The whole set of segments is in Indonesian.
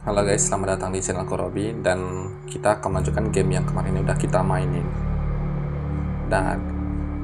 Halo guys, selamat datang di channel Korobi dan kita akan melanjutkan game yang kemarin udah kita mainin. Dan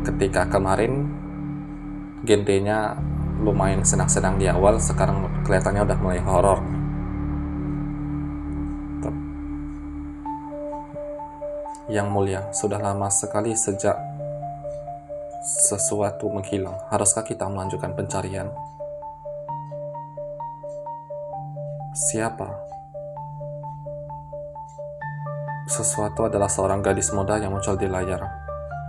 ketika kemarin genrenya lumayan senang-senang di awal, sekarang kelihatannya udah mulai horor. Yang mulia, sudah lama sekali sejak sesuatu menghilang. Haruskah kita melanjutkan pencarian? Siapa? Sesuatu adalah seorang gadis muda yang muncul di layar.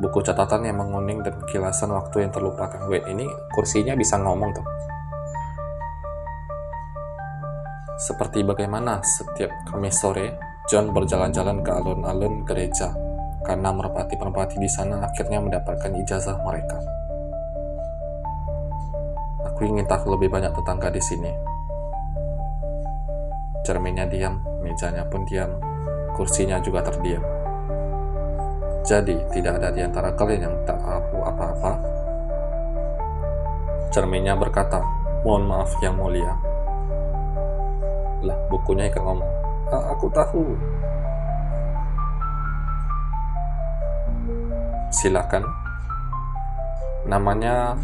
Buku catatan yang menguning dan kilasan waktu yang terlupakan. Wait, ini kursinya bisa ngomong tuh. Seperti bagaimana setiap Kamis sore, John berjalan-jalan ke alun-alun gereja karena merpati-merpati di sana akhirnya mendapatkan ijazah mereka. Aku ingin tahu lebih banyak tentang gadis ini. Cerminnya diam, mejanya pun diam. Kursinya juga terdiam. Jadi, tidak ada di antara kalian yang tak tahu apa-apa? Cerminnya berkata, "Mohon maaf yang mulia." Lah, bukunya ikut ngomong. Aku tahu." Silakan. Namanya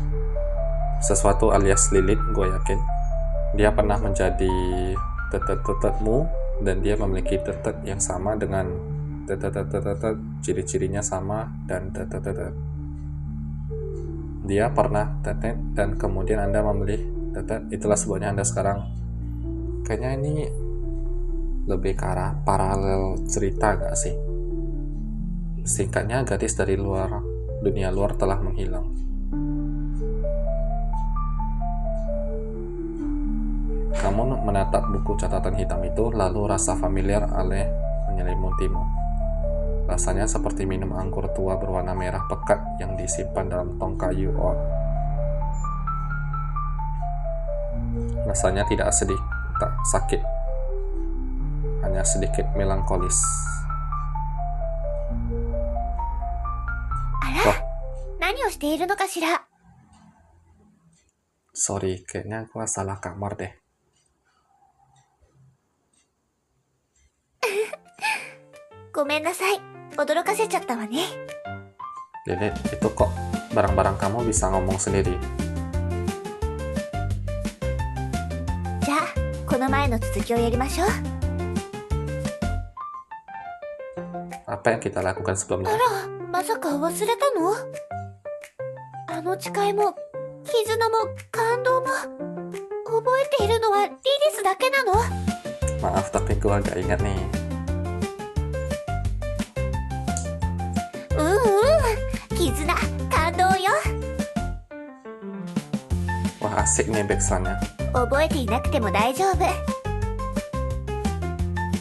sesuatu alias Lilith, gue yakin. Dia pernah menjadi tetet-tetetmu, dan dia memiliki tetet yang sama dengan tetet, ciri-cirinya sama dan tetet. Dia pernah tetet dan kemudian Anda memilih tetet, itulah sebabnya Anda sekarang. Kayaknya ini lebih ke arah paralel cerita gak sih? Singkatnya, gadis dari dunia luar telah menghilang. Kamu menatap buku catatan hitam itu, lalu rasa familiar aleh menyelimutimu. Rasanya seperti minum anggur tua berwarna merah pekat yang disimpan dalam tong kayu oak. Rasanya tidak tak sakit, hanya sedikit melankolis. Wah, nani o shite iru no kashira? Sorry, kayaknya gua salah kamar deh. Gomennasai, odorokasechatta wa ne. Lilith, itu kok barang-barang kamu bisa ngomong sendiri? Ja, kono mae no tsuki o yarimashou. Apa yang kita lakukan sebelumnya? Ara, masaka wasureta no? Ano chikai mo, kizuna mo, kandou mo, oboete iru no wa Lilith dake nano? Maaf, tapi gua agak ingat nih. Kizuna, kandou yo. Wah, asik nih backsoundnya. Oboete inakute mo daijoubu.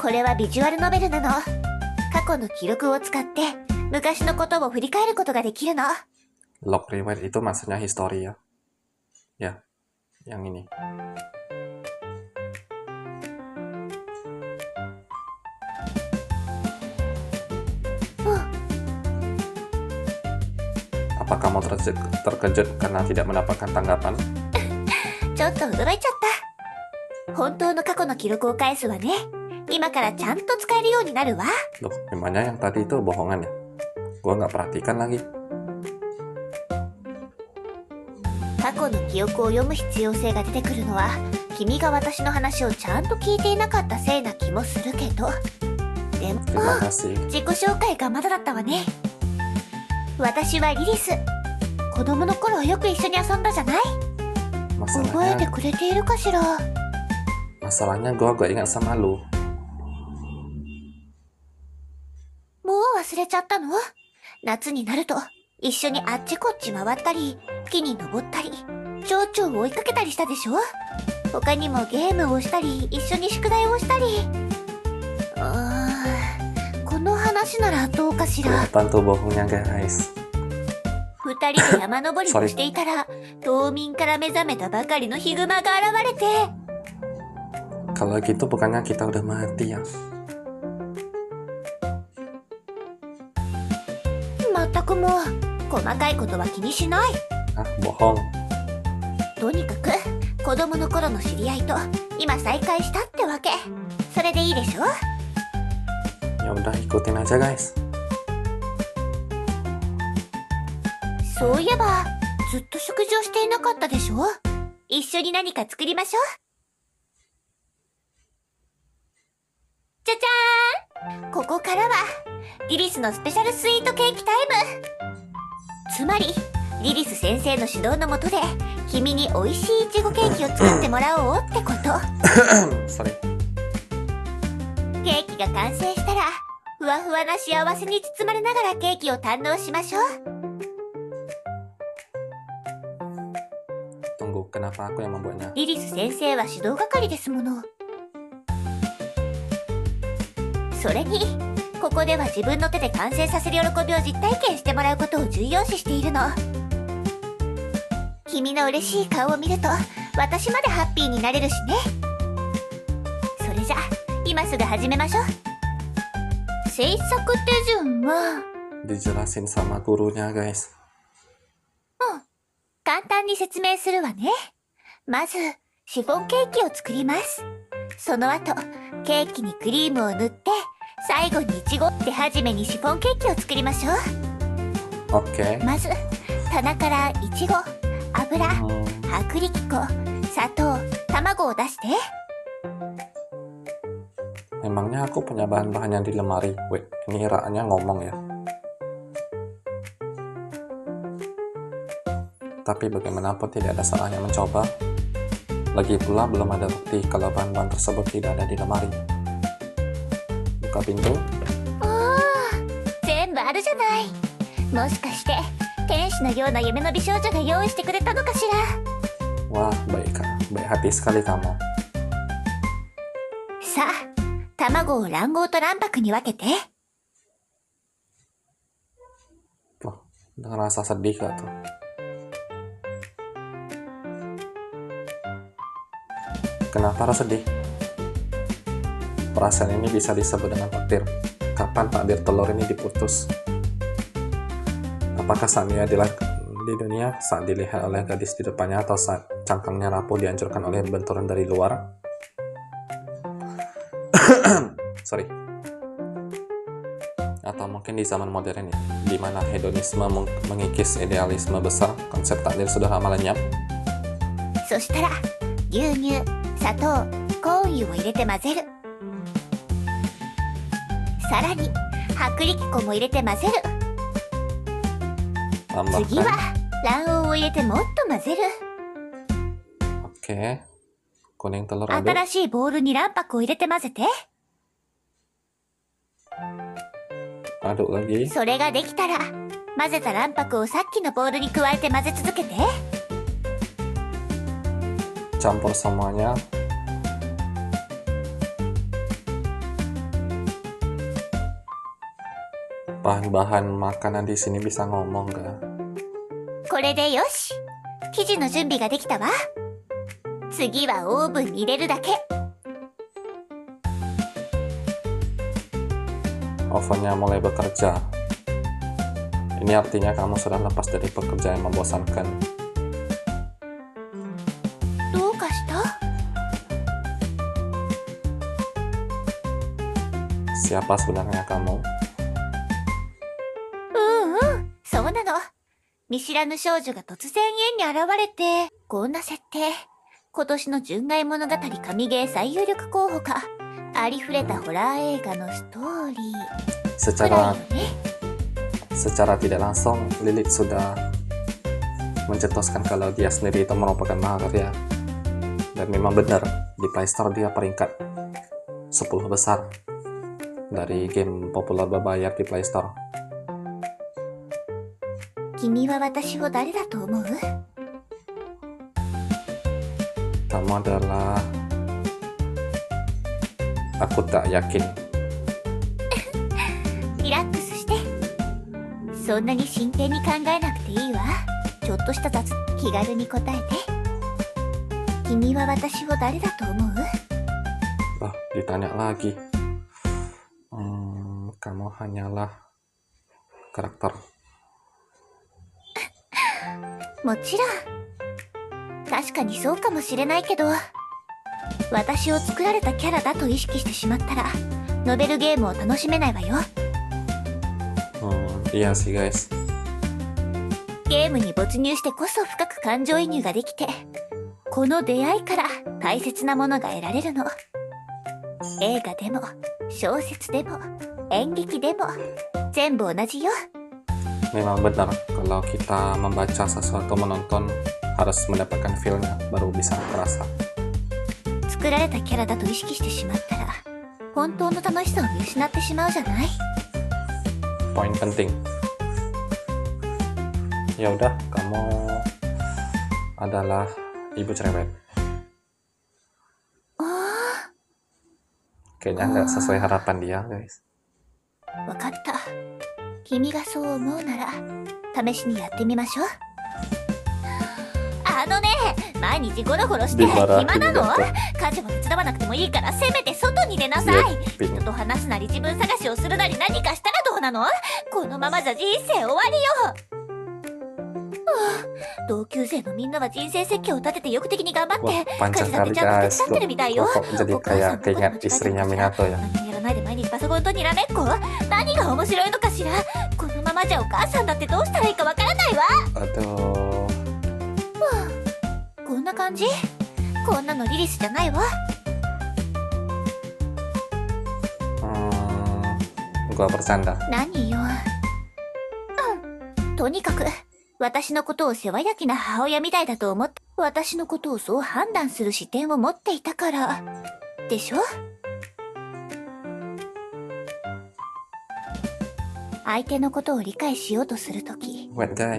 Kore wa visual novel nano. Kako no kiroku o tsukatte, mukashi no koto wo furikaeru koto ga dekiru no. Log riwayat itu maksudnya histori ya. Ya, yang ini. Apa kamu terkejut karena tidak mendapatkan tanggapan? ちょっと驚いちゃった。本当の過去の記録を返すわね。今からちゃんと使えるようになるわ。 Loh, gimana yang tadi itu bohongan ya? Gua nggak perhatikan lagi. 過去の記憶を読む必要性が出てくるのは、君が私の話をちゃんと聞いていなかったせいな気もするけど。でも、 Terima kasih. 自己紹介がまだだったわね。私はリリス。子供の頃よく一緒に遊んだじゃない？覚えてくれているかしら？ Masalahnya gue gak ingat sama lu. もう忘れちゃったの？夏になると一緒にあっちこっち回ったり、木に登ったり、蝶々を追いかけたりしたでしょ？他にもゲームをしたり、一緒に宿題をしたり。この話ならどうかしら。 Kelihatan tuh bohongnya guys. 二人で山登りをしていたら、冬眠から目覚めたばかりのヒグマが現れて。 Kalau gitu bukannya kita udah mati ya? 全くもう、細かいことは気にしない。 Ah, bohong. とにかく、子供の頃の知り合いと今再会したってわけ。それでしょ。 Ya udah ikutin aja guys. そういえば、ずっと食事をしていなかったでしょ。一緒に何か作りましょう。じゃじゃーん、ここからは、リリスのスペシャルスイートケーキタイム。つまり、リリス先生の指導のもとで、君に美味しいイチゴケーキを作ってもらおうってこと。Sorry. ケーキが完成したら、ふわふわな幸せに包まれながらケーキを堪能しましょう。Tunggu, kenapa aku yang membuatnya? リリス先生は指導係ですもの。それに、ここでは自分の手で完成させる喜びを実体験してもらうことを重要視しているの。君の嬉しい顔を見ると、私までハッピーになれるしね。それじゃ、今すぐ始めましょう。制作手順は、Dijelasin sama gurunya guys. 簡単に説明するわね。まず、シフォンケーキを作ります。その後、ケーキにクリームを塗って、最後にイチゴってはじめにシフォンケーキを作りましょう。 Oke. まず、棚からイチゴ、油、薄力粉、砂糖、卵を出して。 Memangnya aku punya bahan-bahan yang di lemari. Wait, ini Ra-nya ngomong ya. Tapi bagaimanapun tidak ada salahnya mencoba. Lagi pula belum ada bukti kalau bahan-bahan tersebut tidak ada di lemari. Buka pintu. 全部あるじゃない。もしかして天使のような夢の美少女が用意してくれたのかしら。 Wah, baik hati sekali kamu. さあ、卵を卵黄と卵白に分けて。 Tuh, ngerasa sedih gak tuh? Kenapa Ra sedih? Perasaan ini bisa disebut dengan takdir. Kapan takdir telur ini diputus? Apakah saat dia di dunia, saat dilihat oleh gadis di depannya, atau saat cangkangnya rapuh dihancurkan oleh benturan dari luar? Sorry. Atau mungkin di zaman modern ini, di mana hedonisme mengikis idealisme besar, konsep takdir sudah lama lenyap. そしたら、牛乳、砂糖、コーン油を入れて混ぜる。さらに、薄力粉も入れて混ぜる。次 Tambahkan. は、卵黄を入れてもっと混ぜる。 Oke. Kuning telur aduk. 新しいボウルに卵白を入れて混ぜて。 Aduk lagi. それができたら、混ぜた卵白をさっきのボウルに加えて混ぜ続けて。 Campur semuanya. Bahan-bahan makanan di sini bisa ngomong gak? これでよし。生地の準備ができたわ。次はオーブンに入れるだけ。 Ovennya mulai bekerja. Ini artinya kamu sudah lepas dari pekerjaan yang membosankan. どうかした？ Siapa sebenarnya kamu? そうなの。見知らぬ少女が突然家に現れて、こんな設定。今年の純愛物語神ゲー最有力候補か。ありふれたホラー映画のストーリー。くらいよね。 Secara tidak langsung, Lilith sudah mencetuskan kalau dia sendiri itu merupakan mahakarya. Dan memang benar, di Play Store dia peringkat 10 besar dari game populer berbayar di Play Store. 君は私を誰だと思う？ Kamu adalah... Aku tak yakin. リラックスして。そんなに真剣に考えなくていいわ。ちょっとした雑、気軽に答えて。君は私を誰だと思う？ Ditanya lagi. Kamu hanyalah karakter. もちろん。確かにそうかもしれないけど。私を作られたキャラだと意識してしまったら、ノベルゲームを楽しめないわよ。Iya sih guys. ゲームに没入してこそ深く感情移入ができて、この出会いから大切なものが得られるの。映画でも、小説でも、演劇でも、全部同じよ。Memang benar kalau kita membaca sesuatu, menonton harus mendapatkan feel-nya baru bisa terasa. 作られたキャラだと意識してしまったら、本当の楽しさを見失ってしまうじゃない？ Poin penting. Ya udah, kamu adalah ibu cerewet. Kayaknya nggak sesuai harapan dia, guys. わかった。君がそう思うなら、試しにやってみましょう。毎日ゴロゴロして暇なの？家事も手伝わなくてもいいからせめて外に出なさい。人と話すなり自分探しをするなり何かしたらどうなの？このままじゃ人生終わりよ。同級生のみんなは人生設計を立てて意欲的に頑張って家事だけちゃんと手伝ってるみたいよ。Jadi kayak keinget istrinya Minato ya. 何もやらないで毎日パソコンとにらめっこ？何が面白いのかしら？このままじゃお母さんだってどうしたらいいかわからないわ。Aduh. こんな感じ？こんなのリリスじゃないわ。Gua bercanda. 何よ。とにかく私のことを世話焼きな母親みたいだと思って、私のことをそう判断する視点を持っていたからでしょ？相手のことを理解しようとするとき、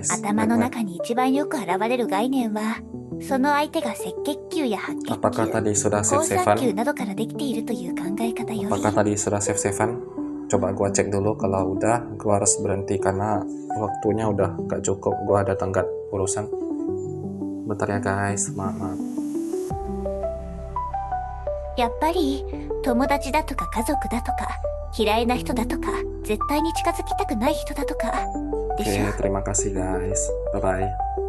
頭の中に一番よく現れる概念は、その相手が赤血球や白血球、好酸球などからできているという考え方より。Apakah tadi sudah save-savean? Coba gua cek dulu, kalau udah gua harus berhenti karena waktunya udah gak cukup, gua ada tenggat urusan. Bentar ya guys, maaf. やっぱり友達だとか家族だとか嫌いな人だとか絶対に近づきたくない人だとかでしょ。Oke, terima kasih guys. Bye bye.